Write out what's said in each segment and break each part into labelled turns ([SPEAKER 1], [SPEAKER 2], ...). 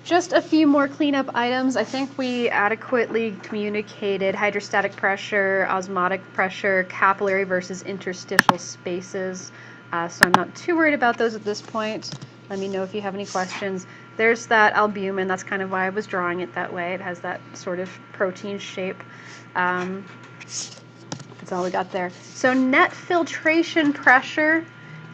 [SPEAKER 1] Just a few more cleanup items. I think we adequately communicated hydrostatic pressure, osmotic pressure, capillary versus interstitial spaces. So I'm not too worried about those at this point. Let me know if you have any questions. There's that albumin. That's kind of why I was drawing it that way. It has that sort of protein shape. That's all we got there. So net filtration pressure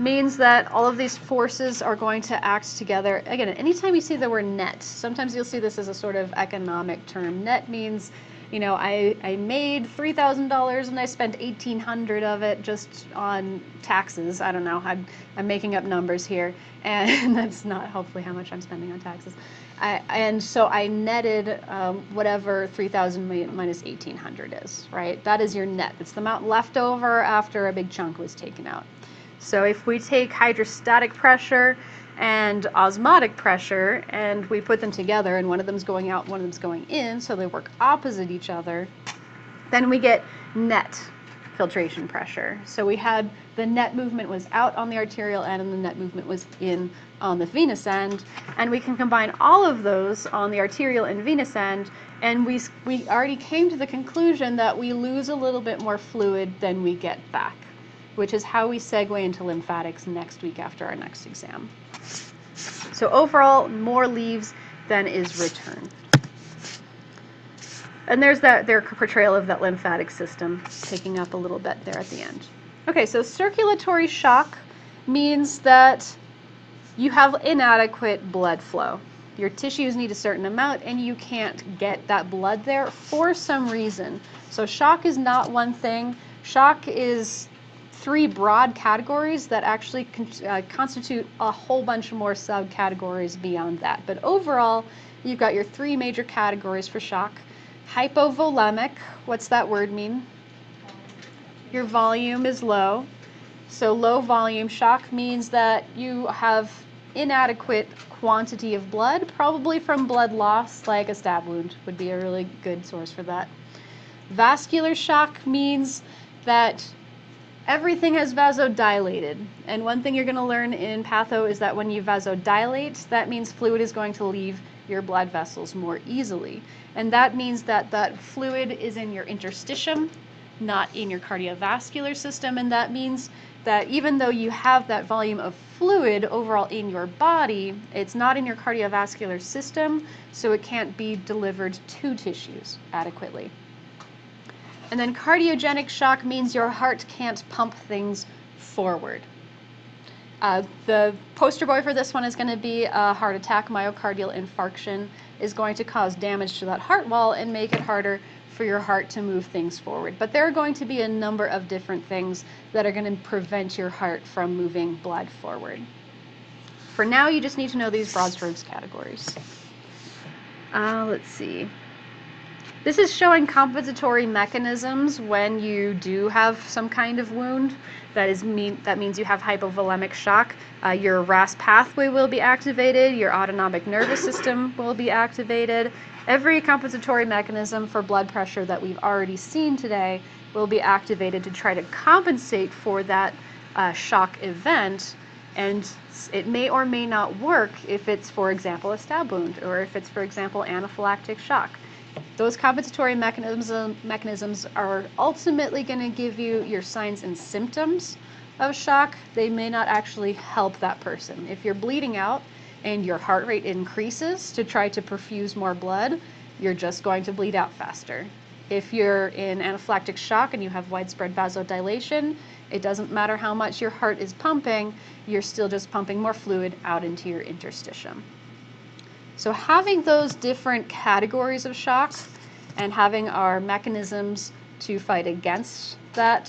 [SPEAKER 1] means that all of these forces are going to act together. Again, anytime you see the word net, sometimes you'll see this as a sort of economic term. Net means, you know, I made $3,000 and I spent $1,800 of it just on taxes. I don't know, I'm making up numbers here, and that's not hopefully how much I'm spending on taxes. And so I netted whatever 3,000 minus 1,800 is, right? That is your net. It's the amount left over after a big chunk was taken out. So if we take hydrostatic pressure and osmotic pressure and we put them together, and one of them's going out, one of them's going in, so they work opposite each other, then we get net filtration pressure. So we had the net movement was out on the arterial end and the net movement was in on the venous end, and we can combine all of those on the arterial and venous end, and we already came to the conclusion that we lose a little bit more fluid than we get back, which is how we segue into lymphatics next week after our next exam. So overall, more leaves than is returned. And there's their portrayal of that lymphatic system taking up a little bit there at the end. Okay, so circulatory shock means that you have inadequate blood flow. Your tissues need a certain amount and you can't get that blood there for some reason. So shock is not one thing. Shock is three broad categories that actually constitute a whole bunch more subcategories beyond that. But overall, you've got your three major categories for shock. Hypovolemic, what's that word mean? Your volume is low. So low volume shock means that you have inadequate quantity of blood, probably from blood loss, like a stab wound would be a really good source for that. Vascular shock means that everything has vasodilated. And one thing you're going to learn in patho is that when you vasodilate, that means fluid is going to leave your blood vessels more easily. And that means that that fluid is in your interstitium, not in your cardiovascular system. And that means that even though you have that volume of fluid overall in your body, it's not in your cardiovascular system, so it can't be delivered to tissues adequately. And then cardiogenic shock means your heart can't pump things forward. The poster boy for this one is going to be a heart attack. Myocardial infarction is going to cause damage to that heart wall and make it harder for your heart to move things forward. But there are going to be a number of different things that are going to prevent your heart from moving blood forward. For now, you just need to know these broad strokes categories. Let's see. This is showing compensatory mechanisms when you do have some kind of wound. That means you have hypovolemic shock. Your RAS pathway will be activated. Your autonomic nervous system will be activated. Every compensatory mechanism for blood pressure that we've already seen today will be activated to try to compensate for that shock event. And it may or may not work if it's, for example, a stab wound, or if it's, for example, anaphylactic shock. Those compensatory mechanisms are ultimately going to give you your signs and symptoms of shock. They may not actually help that person. If you're bleeding out and your heart rate increases to try to perfuse more blood, you're just going to bleed out faster. If you're in anaphylactic shock and you have widespread vasodilation, it doesn't matter how much your heart is pumping, you're still just pumping more fluid out into your interstitium. So having those different categories of shock and having our mechanisms to fight against that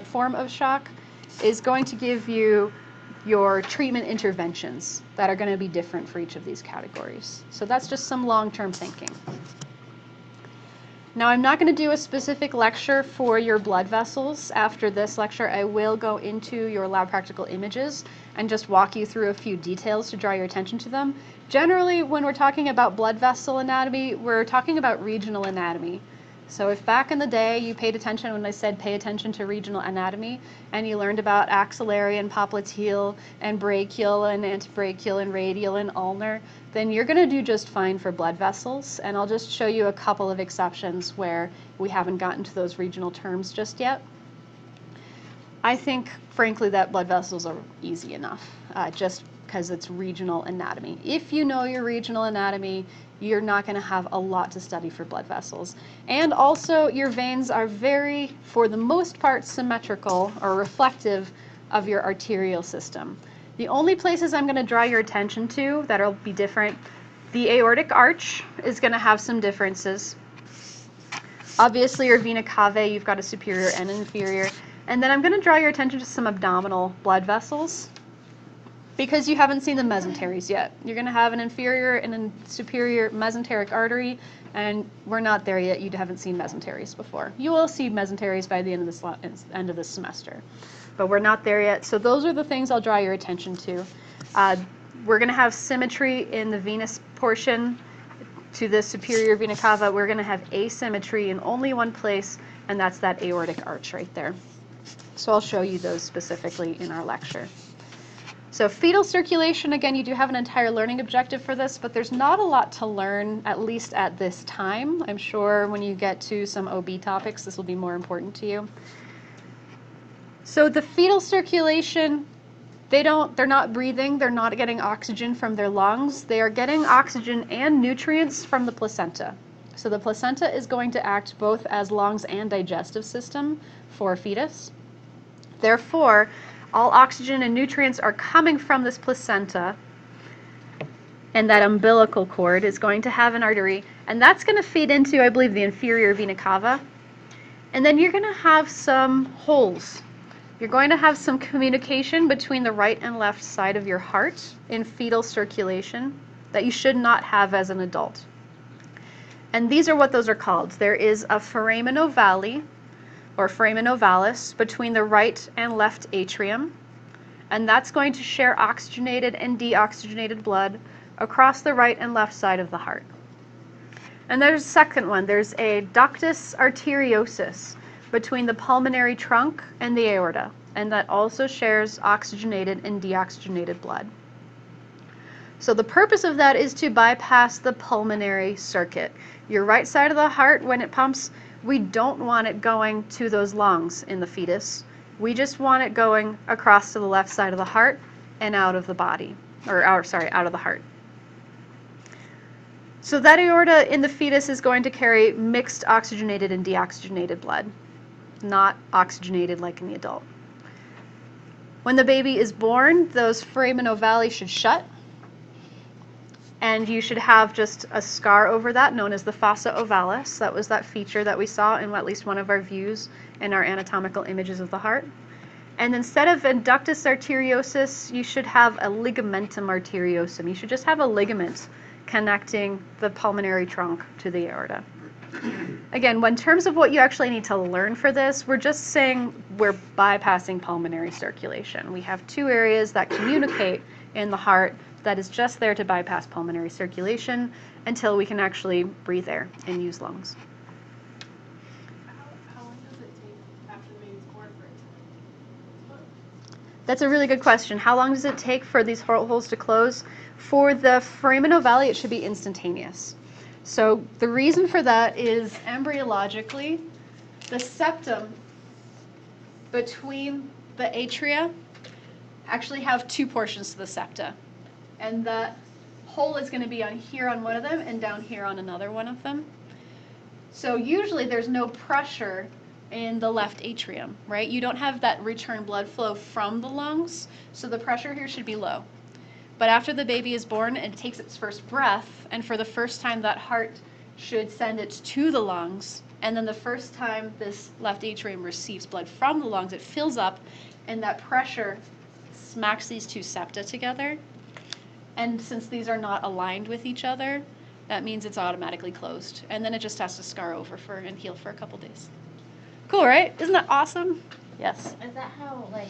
[SPEAKER 1] form of shock is going to give you your treatment interventions that are going to be different for each of these categories. So that's just some long-term thinking. Now, I'm not going to do a specific lecture for your blood vessels. After this lecture, I will go into your lab practical images and just walk you through a few details to draw your attention to them. Generally, when we're talking about blood vessel anatomy, we're talking about regional anatomy. So if back in the day you paid attention when I said pay attention to regional anatomy, and you learned about axillary and popliteal and brachial and antebrachial and radial and ulnar, then you're going to do just fine for blood vessels. And I'll just show you a couple of exceptions where we haven't gotten to those regional terms just yet. I think, frankly, that blood vessels are easy enough, just because it's regional anatomy. If you know your regional anatomy, you're not going to have a lot to study for blood vessels. And also, your veins are very, for the most part, symmetrical or reflective of your arterial system. The only places I'm going to draw your attention to that'll be different, the aortic arch is going to have some differences. Obviously, your vena cava, you've got a superior and an inferior. And then I'm going to draw your attention to some abdominal blood vessels, because you haven't seen the mesenteries yet. You're going to have an inferior and a superior mesenteric artery, and we're not there yet. You haven't seen mesenteries before. You will see mesenteries by the end of this semester, but we're not there yet. So those are the things I'll draw your attention to. We're going to have symmetry in the venous portion to the superior vena cava. We're going to have asymmetry in only one place, and that's that aortic arch right there. So I'll show you those specifically in our lecture. So fetal circulation, again, you do have an entire learning objective for this, but there's not a lot to learn, at least at this time. I'm sure when you get to some OB topics, this will be more important to you. So the fetal circulation, they're not breathing, they're not getting oxygen from their lungs. They are getting oxygen and nutrients from the placenta. So the placenta is going to act both as lungs and digestive system for a fetus. Therefore, all oxygen and nutrients are coming from this placenta, and that umbilical cord is going to have an artery, and that's going to feed into, I believe, the inferior vena cava. And then you're going to have some holes. You're going to have some communication between the right and left side of your heart in fetal circulation that you should not have as an adult. And these are what those are called. There is a foramen ovale, or foramen ovalis, between the right and left atrium, and that's going to share oxygenated and deoxygenated blood across the right and left side of the heart. And there's a second one. There's a ductus arteriosus between the pulmonary trunk and the aorta, and that also shares oxygenated and deoxygenated blood. So the purpose of that is to bypass the pulmonary circuit. Your right side of the heart, when it pumps, we don't want it going to those lungs in the fetus. We just want it going across to the left side of the heart and out of the body, out of the heart. So that aorta in the fetus is going to carry mixed oxygenated and deoxygenated blood, not oxygenated like in the adult. When the baby is born, those foramen ovale should shut, and you should have just a scar over that known as the fossa ovalis. That was that feature that we saw in at least one of our views in our anatomical images of the heart. And instead of a ductus arteriosus, you should have a ligamentum arteriosum. You should just have a ligament connecting the pulmonary trunk to the aorta. Again, in terms of what you actually need to learn for this, we're just saying we're bypassing pulmonary circulation. We have two areas that communicate in the heart that is just there to bypass pulmonary circulation until we can actually breathe air and use lungs.
[SPEAKER 2] How long does it take after the baby's born for it to close?
[SPEAKER 1] That's a really good question. How long does it take for these holes to close? For the foramen ovale, it should be instantaneous. So the reason for that is embryologically, the septum between the atria actually have two portions to the septa. And that hole is going to be on here on one of them and down here on another one of them. So usually there's no pressure in the left atrium, right? You don't have that return blood flow from the lungs, so the pressure here should be low. But after the baby is born and it takes its first breath, and for the first time that heart should send it to the lungs, and then the first time this left atrium receives blood from the lungs, it fills up, and that pressure smacks these two septa together. And since these are not aligned with each other, that means it's automatically closed. And then it just has to scar over and heal for a couple days. Cool, right? Isn't that awesome? Yes.
[SPEAKER 3] Is that how, like,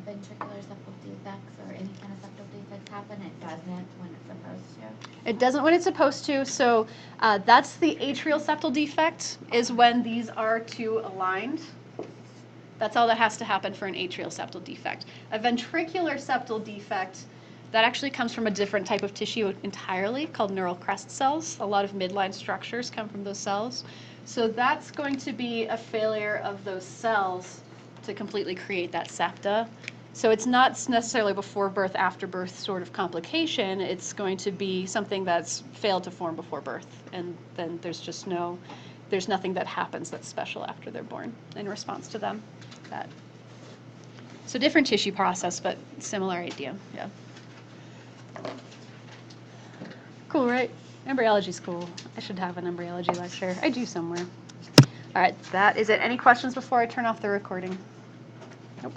[SPEAKER 3] ventricular septal defects or any kind of septal defects happen? It doesn't when it's supposed to?
[SPEAKER 1] It doesn't when it's supposed to. So that's the atrial septal defect, is when these are two aligned. That's all that has to happen for an atrial septal defect. A ventricular septal defect, that actually comes from a different type of tissue entirely called neural crest cells. A lot of midline structures come from those cells. So that's going to be a failure of those cells to completely create that septa. So it's not necessarily before birth, after birth sort of complication. It's going to be something that's failed to form before birth. And then there's just there's nothing that happens that's special after they're born in response to them. So different tissue process, but similar idea, yeah. Cool, right? Embryology's cool. I should have an embryology lecture. I do somewhere. All right, that is it. Any questions before I turn off the recording? Nope.